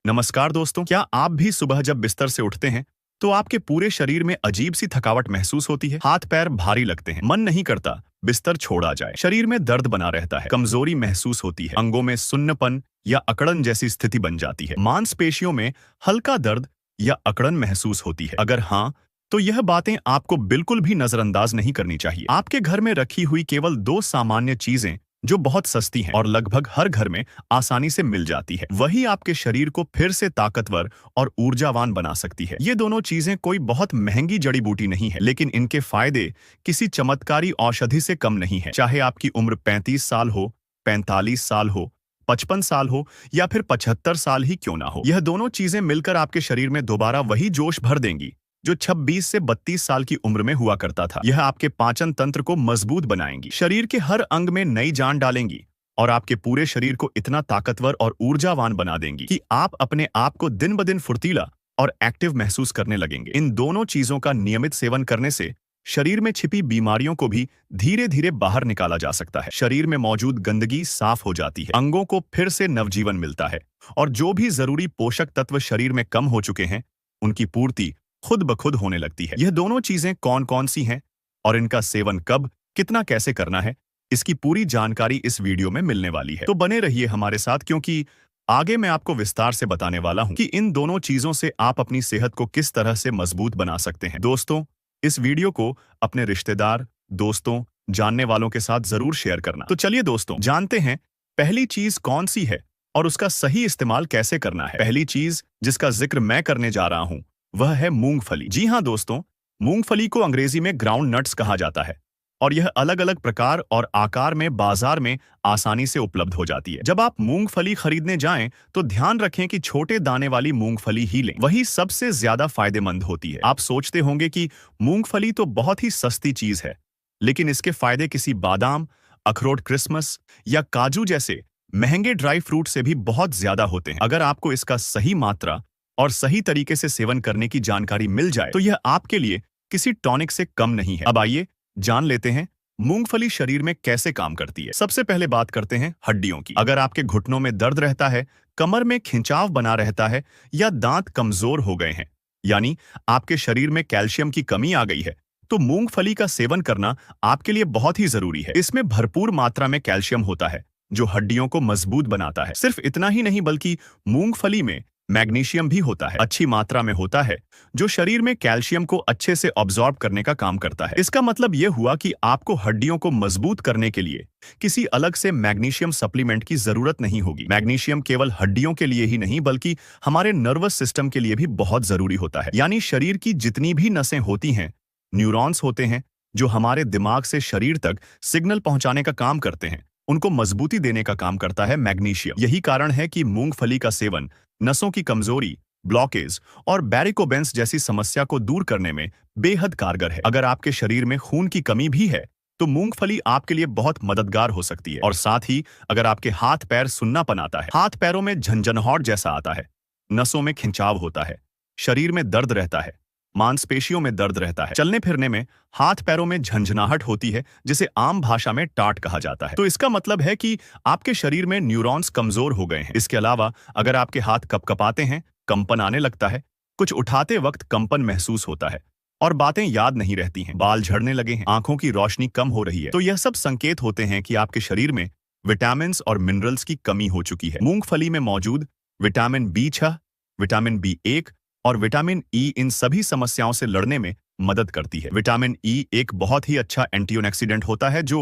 नमस्कार दोस्तों, क्या आप भी सुबह जब बिस्तर से उठते हैं तो आपके पूरे शरीर में अजीब सी थकावट महसूस होती है? हाथ पैर भारी लगते हैं, मन नहीं करता बिस्तर छोड़ा जाए, शरीर में दर्द बना रहता है, कमजोरी महसूस होती है, अंगों में सुन्नपन या अकड़न जैसी स्थिति बन जाती है, मांसपेशियों में हल्का दर्द या अकड़न महसूस होती है? अगर हाँ, तो यह बातें आपको बिल्कुल भी नजरअंदाज नहीं करनी चाहिए। आपके घर में रखी हुई केवल दो सामान्य चीजें जो बहुत सस्ती हैं और लगभग हर घर में आसानी से मिल जाती है, वही आपके शरीर को फिर से ताकतवर और ऊर्जावान बना सकती है। ये दोनों चीजें कोई बहुत महंगी जड़ी बूटी नहीं है, लेकिन इनके फायदे किसी चमत्कारी औषधि से कम नहीं है। चाहे आपकी उम्र 35 साल हो, 45 साल हो, 55 साल हो या फिर 75 साल ही क्यों ना हो, यह दोनों चीजें मिलकर आपके शरीर में दोबारा वही जोश भर देंगी जो 26 से 32 साल की उम्र में हुआ करता था। यह आपके पाचन तंत्र को मजबूत बनाएंगी, शरीर के हर अंग में नई जान डालेंगी और आपके पूरे शरीर को इतना ताकतवर और ऊर्जावान बना देंगी कि आप अपने आप को दिन ब दिन फुर्तीला और एक्टिव महसूस करने लगेंगे। इन दोनों चीजों का नियमित सेवन करने से शरीर में छिपी बीमारियों को भी धीरे धीरे बाहर निकाला जा सकता है। शरीर में मौजूद गंदगी साफ हो जाती है, अंगों को फिर से नवजीवन मिलता है और जो भी जरूरी पोषक तत्व शरीर में कम हो चुके हैं उनकी पूर्ति खुद ब खुद होने लगती है। यह दोनों चीजें कौन कौन सी हैं और इनका सेवन कब, कितना, कैसे करना है, इसकी पूरी जानकारी इस वीडियो में मिलने वाली है। तो बने रहिए हमारे साथ, क्योंकि आगे मैं आपको विस्तार से बताने वाला हूं कि इन दोनों चीजों से आप अपनी सेहत को किस तरह से मजबूत बना सकते हैं। दोस्तों, इस वीडियो को अपने रिश्तेदार, दोस्तों, जानने वालों के साथ जरूर शेयर करना। तो चलिए दोस्तों, जानते हैं पहली चीज कौन सी है और उसका सही इस्तेमाल कैसे करना है। पहली चीज जिसका जिक्र मैं करने जा रहा हूं वह है मूंगफली। जी हां दोस्तों, मूंगफली को अंग्रेजी में ग्राउंड नट्स कहा जाता है और यह अलग अलग प्रकार और आकार में बाजार में आसानी से उपलब्ध हो जाती है। जब आप मूंगफली खरीदने जाएं तो ध्यान रखें कि छोटे दाने वाली मूंगफली ही लें, वही सबसे ज्यादा फायदेमंद होती है। आप सोचते होंगे कि मूंगफली तो बहुत ही सस्ती चीज है, लेकिन इसके फायदे किसी बादाम, अखरोट, क्रिसमस या काजू जैसे महंगे ड्राई फ्रूट से भी बहुत ज्यादा होते हैं। अगर आपको इसका सही मात्रा और सही तरीके से सेवन करने की जानकारी मिल जाए तो यह आपके लिए किसी टॉनिक से कम नहीं है। अब आइए जान लेते हैं मूंगफली शरीर में कैसे काम करती है। सबसे पहले बात करते हैं हड्डियों की। अगर आपके घुटनों में दर्द रहता है, कमर में खिंचाव बना रहता है या दांत कमजोर हो गए हैं, यानी आपके शरीर में कैल्शियम की कमी आ गई है, तो मूंगफली का सेवन करना आपके लिए बहुत ही जरूरी है। इसमें भरपूर मात्रा में कैल्शियम होता है जो हड्डियों को मजबूत बनाता है। सिर्फ इतना ही नहीं, बल्कि मूंगफली में मैग्नीशियम भी होता है, अच्छी मात्रा में होता है, जो शरीर में कैल्शियम को अच्छे से ऑब्जॉर्ब करने का काम करता है। इसका मतलब यह हुआ कि आपको हड्डियों को मजबूत करने के लिए किसी अलग से मैग्नीशियम सप्लीमेंट की जरूरत नहीं होगी। मैग्नीशियम केवल हड्डियों के लिए ही नहीं बल्कि हमारे नर्वस सिस्टम के लिए भी बहुत जरूरी होता है। यानी शरीर की जितनी भी नसें होती हैं, न्यूरॉन्स होते हैं जो हमारे दिमाग से शरीर तक सिग्नल पहुंचाने का काम करते हैं, उनको मजबूती देने का काम करता है मैग्नीशियम। यही कारण है कि मूंगफली का सेवन नसों की कमजोरी, ब्लॉकेज और बैरिकोबेन्स जैसी समस्या को दूर करने में बेहद कारगर है। अगर आपके शरीर में खून की कमी भी है तो मूंगफली आपके लिए बहुत मददगार हो सकती है। और साथ ही अगर आपके हाथ पैर सुन्नापन आता है, हाथ पैरों में झंझनाहट जैसा आता है, नसों में खिंचाव होता है, शरीर में दर्द रहता है, मांसपेशियों में दर्द रहता है, चलने फिरने में हाथ पैरों में झंझनाहट होती है, जिसे आम भाषा में टाट कहा जाता है, तो इसका मतलब है कि आपके शरीर में न्यूरॉन्स कमजोर हो गए हैं। इसके अलावा अगर आपके हाथ कपकपाते हैं, कंपन आने लगता है, कुछ उठाते वक्त कंपन महसूस होता है और बातें याद नहीं रहती हैं, बाल झड़ने लगे हैं, आंखों की रोशनी कम हो रही है, तो यह सब संकेत होते हैं कि आपके शरीर में विटामिन और मिनरल्स की कमी हो चुकी है। मूंगफली में मौजूद विटामिन B6, विटामिन B1 और विटामिन ई इन सभी समस्याओं से लड़ने में मदद करती है। विटामिन ई एक बहुत ही अच्छा एंटीऑक्सीडेंट होता है जो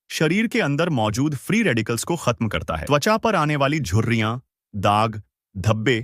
शरीर के अंदर मौजूद फ्री रेडिकल्स को खत्म करता है, त्वचा पर आने वाली झुर्रियां, दाग, धब्बे,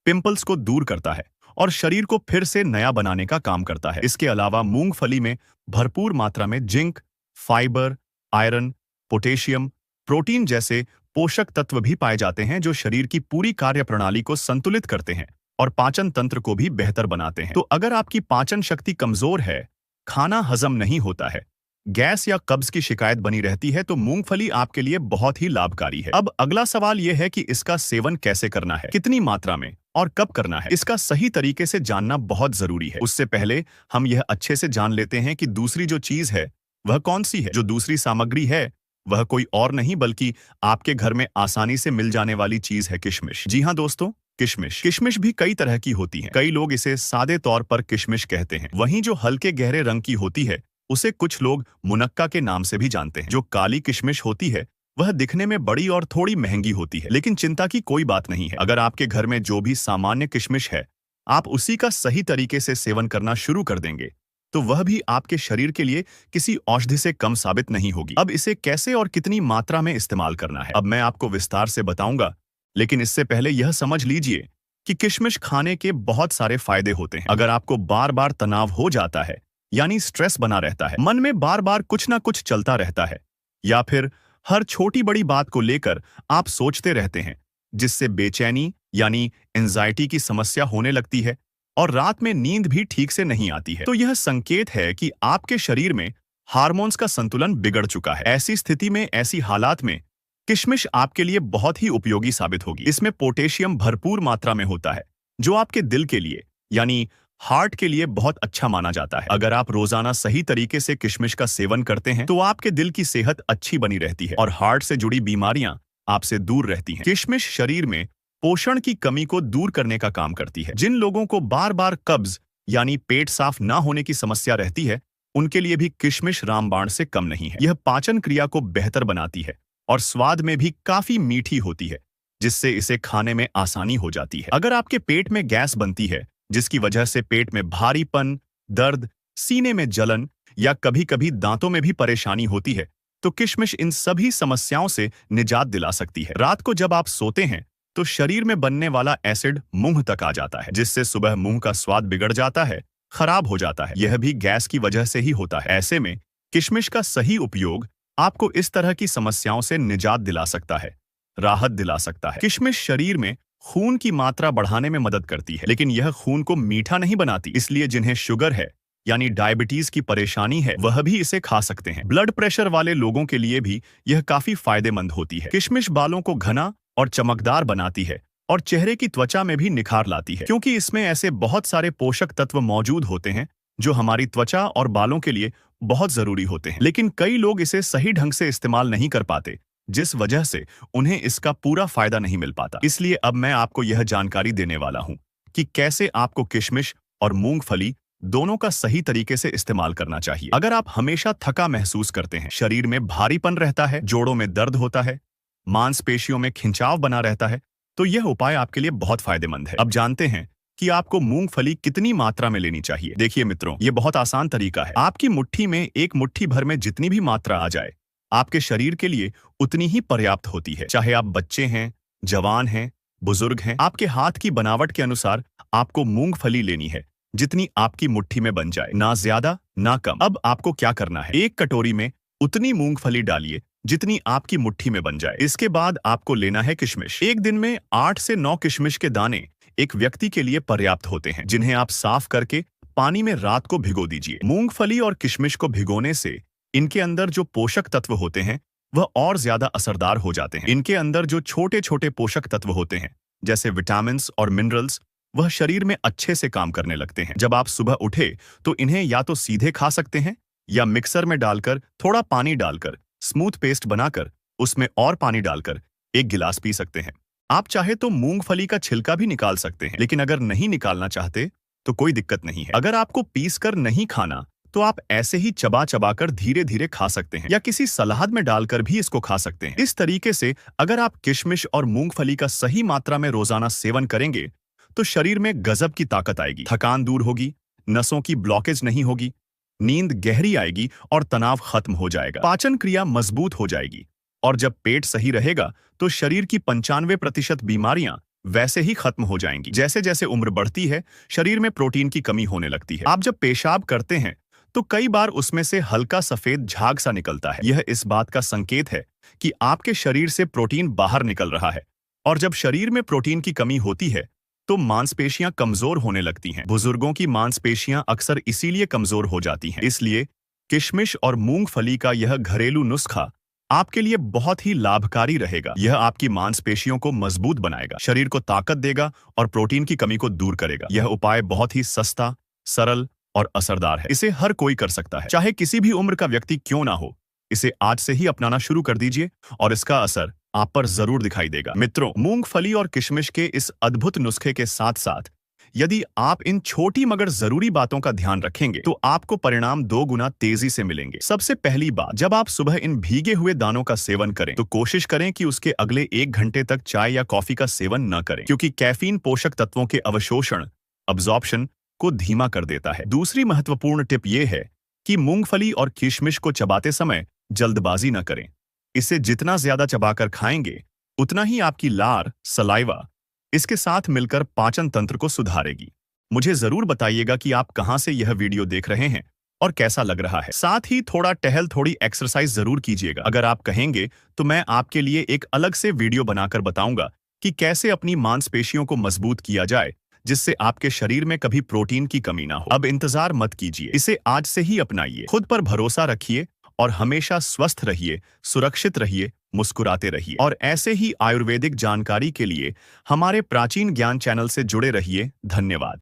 पिंपल्स को दूर करता है और शरीर को फिर से नया बनाने का काम करता है। इसके अलावा मूंगफली में भरपूर मात्रा में zinc, fibre, iron, potassium, protein जैसे पोषक तत्व भी पाए जाते हैं जो शरीर की पूरी कार्यप्रणाली को संतुलित करते हैं और पाचन तंत्र को भी बेहतर बनाते हैं। तो अगर आपकी पाचन शक्ति कमजोर है, खाना हजम नहीं होता है, गैस या कब्ज की शिकायत बनी रहती है, तो मूंगफली आपके लिए बहुत ही लाभकारी है। अब अगला सवाल यह है कि इसका सेवन कैसे करना है, कितनी मात्रा में और कब करना है। इसका सही तरीके से जानना बहुत जरूरी है। उससे पहले हम यह अच्छे से जान लेते हैं कि दूसरी जो चीज है वह कौन सी है। जो दूसरी सामग्री है वह कोई और नहीं बल्कि आपके घर में आसानी से मिल जाने वाली चीज है किशमिश। जी हाँ दोस्तों, किशमिश किशमिश भी कई तरह की होती है। कई लोग इसे सादे तौर पर किशमिश कहते हैं। वहीं जो हल्के गहरे रंग की होती है उसे कुछ लोग मुनक्का के नाम से भी जानते हैं। जो काली किशमिश होती है वह दिखने में बड़ी और थोड़ी महंगी होती है, लेकिन चिंता की कोई बात नहीं है। अगर आपके घर में जो भी सामान्य किशमिश है आप उसी का सही तरीके से सेवन करना शुरू कर देंगे तो वह भी आपके शरीर के लिए किसी औषधि से कम साबित नहीं होगी। अब इसे कैसे और कितनी मात्रा में इस्तेमाल करना है अब मैं आपको विस्तार से बताऊंगा, लेकिन इससे पहले यह समझ लीजिए कि किशमिश खाने के बहुत सारे फायदे होते हैं। अगर आपको बार बार तनाव हो जाता है, यानी स्ट्रेस बना रहता है, मन में बार बार कुछ ना कुछ चलता रहता है, या फिर हर छोटी बड़ी बात को लेकर आप सोचते रहते हैं, जिससे बेचैनी यानी एंजाइटी की समस्या होने लगती है और रात में नींद भी ठीक से नहीं आती है, तो यह संकेत है कि आपके शरीर में हार्मोन्स का संतुलन बिगड़ चुका है। ऐसी स्थिति में, ऐसी हालात में किशमिश आपके लिए बहुत ही उपयोगी साबित होगी। इसमें पोटेशियम भरपूर मात्रा में होता है, जो आपके दिल के लिए यानी हार्ट के लिए बहुत अच्छा माना जाता है। अगर आप रोजाना सही तरीके से किशमिश का सेवन करते हैं तो आपके दिल की सेहत अच्छी बनी रहती है और हार्ट से जुड़ी बीमारियां आपसे दूर रहती हैं। किशमिश शरीर में पोषण की कमी को दूर करने का काम करती है। जिन लोगों को बार बार कब्ज यानी पेट साफ ना होने की समस्या रहती है उनके लिए भी किशमिश रामबाण से कम नहीं है। यह पाचन क्रिया को बेहतर बनाती है और स्वाद में भी काफी मीठी होती है, जिससे इसे खाने में आसानी हो जाती है। अगर आपके पेट में गैस बनती है जिसकी वजह से पेट में भारीपन, दर्द, सीने में जलन या कभी कभी दांतों में भी परेशानी होती है तो किशमिश इन सभी समस्याओं से निजात दिला सकती है। रात को जब आप सोते हैं तो शरीर में बनने वाला एसिड मुंह तक आ जाता है, जिससे सुबह मुंह का स्वाद बिगड़ जाता है, खराब हो जाता है। यह भी गैस की वजह से ही होता है। ऐसे में किशमिश का सही उपयोग आपको इस तरह की समस्याओं से निजात दिला सकता है, राहत दिला सकता है। किशमिश शरीर में खून की मात्रा बढ़ाने में मदद करती है, लेकिन यह खून को मीठा नहीं बनाती, इसलिए जिन्हें शुगर है यानी डायबिटीज की परेशानी है वह भी इसे खा सकते हैं। ब्लड प्रेशर वाले लोगों के लिए भी यह काफी फायदेमंद होती है। किशमिश बालों को घना और चमकदार बनाती है और चेहरे की त्वचा में भी निखार लाती है, क्योंकि इसमें ऐसे बहुत सारे पोषक तत्व मौजूद होते हैं जो हमारी त्वचा और बालों के लिए बहुत जरूरी होते हैं। लेकिन कई लोग इसे सही ढंग से इस्तेमाल नहीं कर पाते, जिस वजह से उन्हें इसका पूरा फायदा नहीं मिल पाता। इसलिए अब मैं आपको यह जानकारी देने वाला हूं कि कैसे आपको किशमिश और मूंगफली दोनों का सही तरीके से इस्तेमाल करना चाहिए। अगर आप हमेशा थका महसूस करते हैं, शरीर में भारीपन रहता है, जोड़ों में दर्द होता है, मांसपेशियों में खिंचाव बना रहता है, तो यह उपाय आपके लिए बहुत फायदेमंद है। अब जानते हैं कि आपको मूंगफली कितनी मात्रा में लेनी चाहिए। देखिए मित्रों, यह बहुत आसान तरीका है। आपकी मुट्ठी में एक मुट्ठी भर में जितनी भी मात्रा आ जाए आपके शरीर के लिए उतनी ही पर्याप्त होती है। चाहे आप बच्चे हैं, जवान हैं, बुजुर्ग हैं, आपके हाथ की बनावट के अनुसार आपको मूंगफली लेनी है जितनी आपकी मुट्ठी में बन जाए, ना ज्यादा ना कम। अब आपको क्या करना है, एक कटोरी में उतनी मूंगफली डालिए जितनी आपकी मुट्ठी में बन जाए। इसके बाद आपको लेना है किशमिश। एक दिन में 8 से 9 किशमिश के दाने एक व्यक्ति के लिए पर्याप्त होते हैं, जिन्हें आप साफ करके पानी में रात को भिगो दीजिए। मूंगफली और किशमिश को भिगोने से इनके अंदर जो पोषक तत्व होते हैं वह और ज्यादा असरदार हो जाते हैं। इनके अंदर जो छोटे छोटे पोषक तत्व होते हैं जैसे विटामिन और मिनरल्स, वह शरीर में अच्छे से काम करने लगते हैं। जब आप सुबह उठे तो इन्हें या तो सीधे खा सकते हैं या मिक्सर में डालकर थोड़ा पानी डालकर स्मूथ पेस्ट बनाकर उसमें और पानी डालकर 1 गिलास पी सकते हैं। आप चाहे तो मूंगफली का छिलका भी निकाल सकते हैं, लेकिन अगर नहीं निकालना चाहते तो कोई दिक्कत नहीं है। अगर आपको पीस कर नहीं खाना तो आप ऐसे ही चबा चबा कर धीरे धीरे खा सकते हैं या किसी सलाद में डालकर भी इसको खा सकते हैं। इस तरीके से अगर आप किशमिश और मूंगफली का सही मात्रा में रोजाना सेवन करेंगे तो शरीर में गजब की ताकत आएगी, थकान दूर होगी, नसों की ब्लॉकेज नहीं होगी, नींद गहरी आएगी और तनाव खत्म हो जाएगा, पाचन क्रिया मजबूत हो जाएगी और जब पेट सही रहेगा तो शरीर की 95% बीमारियां वैसे ही खत्म हो जाएंगी। जैसे जैसे उम्र बढ़ती है शरीर में प्रोटीन की कमी होने लगती है। आप जब पेशाब करते हैं तो कई बार उसमें से हल्का सफेद झाग सा निकलता है। यह इस बात का संकेत है कि आपके शरीर से प्रोटीन बाहर निकल रहा है, और जब शरीर में प्रोटीन की कमी होती है तो मांसपेशियां कमजोर होने लगती हैं। बुजुर्गों की मांसपेशियां अक्सर इसीलिए कमजोर हो जाती हैं। इसलिए किशमिश और मूंगफली का यह घरेलू नुस्खा आपके लिए बहुत ही लाभकारी रहेगा। यह आपकी मांसपेशियों को मजबूत बनाएगा, शरीर को ताकत देगा और प्रोटीन की कमी को दूर करेगा। यह उपाय बहुत ही सस्ता, सरल और असरदार है। इसे हर कोई कर सकता है, चाहे किसी भी उम्र का व्यक्ति क्यों ना हो। इसे आज से ही अपनाना शुरू कर दीजिए और इसका असर आप पर जरूर दिखाई देगा। मित्रों, मूंगफली और किशमिश के इस अद्भुत नुस्खे के साथ साथ यदि आप इन छोटी मगर जरूरी बातों का ध्यान रखेंगे तो आपको परिणाम 2 गुना तेजी से मिलेंगे। सबसे पहली बात, जब आप सुबह इन भीगे हुए दानों का सेवन करें तो कोशिश करें कि उसके अगले 1 घंटे तक चाय या कॉफी का सेवन न करें, क्योंकि कैफीन पोषक तत्वों के अवशोषण अब्जॉर्प्शन को धीमा कर देता है। दूसरी महत्वपूर्ण टिप यह है कि मूंगफली और किशमिश को चबाते समय जल्दबाजी न करें। इसे जितना ज्यादा चबाकर खाएंगे उतना ही आपकी लार, सलाइवा इसके साथ मिलकर पाचन तंत्र को सुधारेगी। मुझे जरूर बताइएगा कि आप कहां से यह वीडियो देख रहे हैं और कैसा लग रहा है। साथ ही थोड़ा टहल, थोड़ी एक्सरसाइज जरूर कीजिएगा। अगर आप कहेंगे तो मैं आपके लिए एक अलग से वीडियो बनाकर बताऊंगा कि कैसे अपनी मांसपेशियों को मजबूत किया जाए, जिससे आपके शरीर में कभी प्रोटीन की कमी ना हो। अब इंतजार मत कीजिए, इसे आज से ही अपनाइए। खुद पर भरोसा रखिए और हमेशा स्वस्थ रहिए, सुरक्षित रहिए, मुस्कुराते रहिए। और ऐसे ही आयुर्वेदिक जानकारी के लिए हमारे प्राचीन ज्ञान चैनल से जुड़े रहिए। धन्यवाद।